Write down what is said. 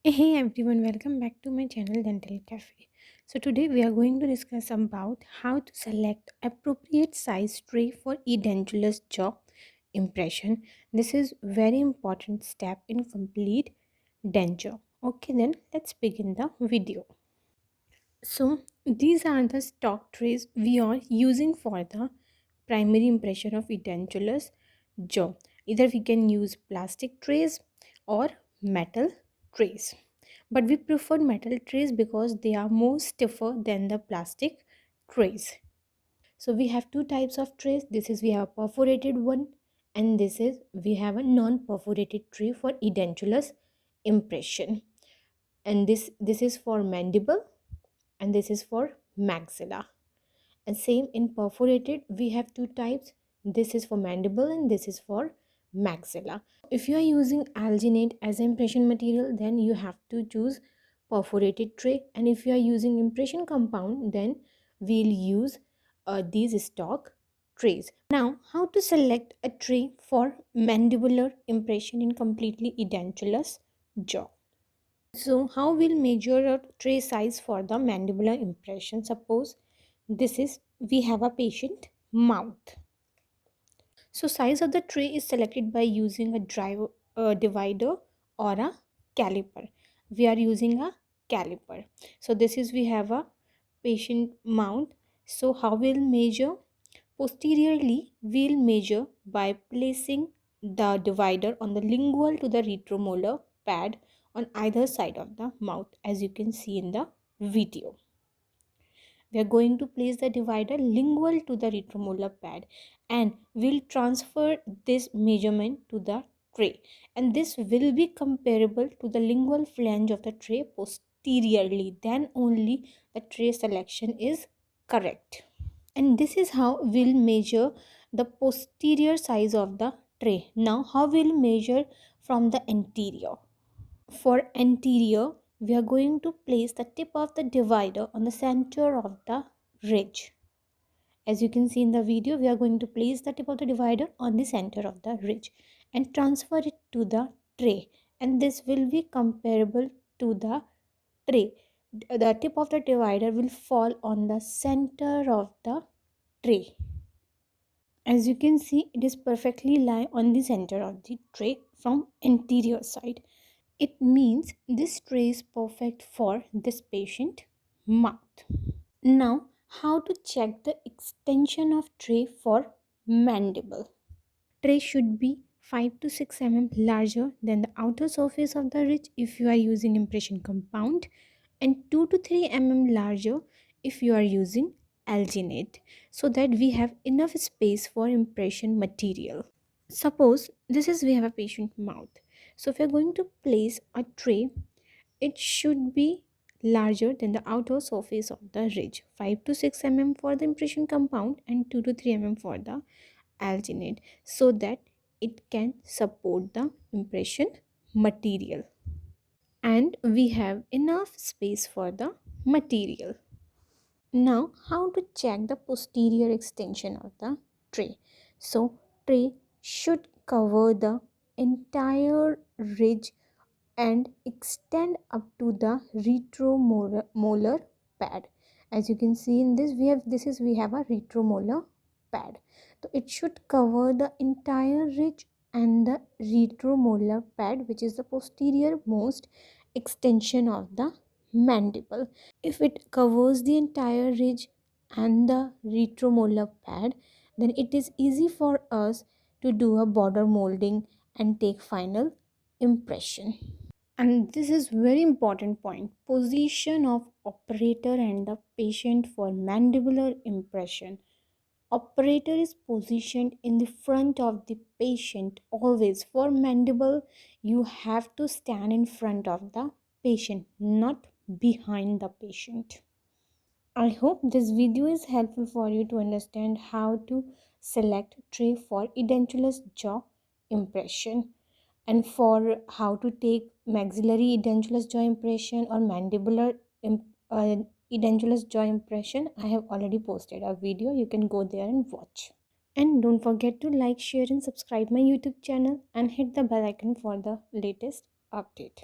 Hey everyone, welcome back to my channel Dental Cafe. So today we are going to discuss about how to select appropriate size tray for edentulous jaw impression. This is very important step in complete denture. Okay, then let's begin the video. So these are the stock trays we are using for the primary impression of edentulous jaw. Either we can use plastic trays or metal trays, but we prefer metal trays because they are more stiffer than the plastic trays. So we have two types of trays. This is we have a perforated one, and this is we have a non-perforated tray for edentulous impression. And this is for mandible and this is for maxilla. And same in perforated, we have two types. This is for mandible and this is for maxilla. If you are using alginate as impression material, then you have to choose perforated tray, and if you are using impression compound, then we'll use these stock trays. Now, how to select a tray for mandibular impression in completely edentulous jaw? So how we'll measure a tray size for the mandibular impression? Suppose this is we have a patient mouth. So size of the tray is selected by using a divider or a caliper. We are using a caliper. So this is we have a patient mouth. So how we'll measure? Posteriorly, we'll measure by placing the divider on the lingual to the retromolar pad on either side of the mouth, as you can see in the video. We are going to place the divider lingual to the retromolar pad, and we'll transfer this measurement to the tray, and this will be comparable to the lingual flange of the tray posteriorly. Then only the tray selection is correct. And this is how we'll measure the posterior size of the tray. Now how we'll measure from the anterior? For anterior, we are going to place the tip of the divider on the center of the ridge. As you can see in the video, we are going to place the tip of the divider on the center of the ridge and transfer it to the tray, and this will be comparable to the tray. The tip of the divider will fall on the center of the tray. As you can see, it is perfectly lie on the center of the tray from anterior side. It means this tray is perfect for this patient mouth. Now, how to check the extension of tray for mandible? Tray should be 5 to 6 mm larger than the outer surface of the ridge if you are using impression compound, and 2 to 3 mm larger if you are using alginate, so that we have enough space for impression material. Suppose this is we have a patient mouth. So if we are going to place a tray, it should be larger than the outer surface of the ridge, 5 to 6 mm for the impression compound and 2 to 3 mm for the alginate, so that it can support the impression material and we have enough space for the material. Now, how to check the posterior extension of the tray? So, tray should cover the entire ridge and extend up to the retromolar pad. As you can see in this, we have a retromolar pad. So it should cover the entire ridge and the retromolar pad, which is the posterior most extension of the mandible. If it covers the entire ridge and the retromolar pad, then it is easy for us to do a border molding and take final impression. And this is very important point: position of operator and the patient for mandibular impression. Operator is positioned in the front of the patient always. For mandible, you have to stand in front of the patient, not behind the patient. I hope this video is helpful for you to understand how to select tray for edentulous jaw impression, and for how to take maxillary edentulous jaw impression or mandibular edentulous jaw impression. I have already posted a video. You can go there and watch. And don't forget to like, share and subscribe my YouTube channel and hit the bell icon for the latest update.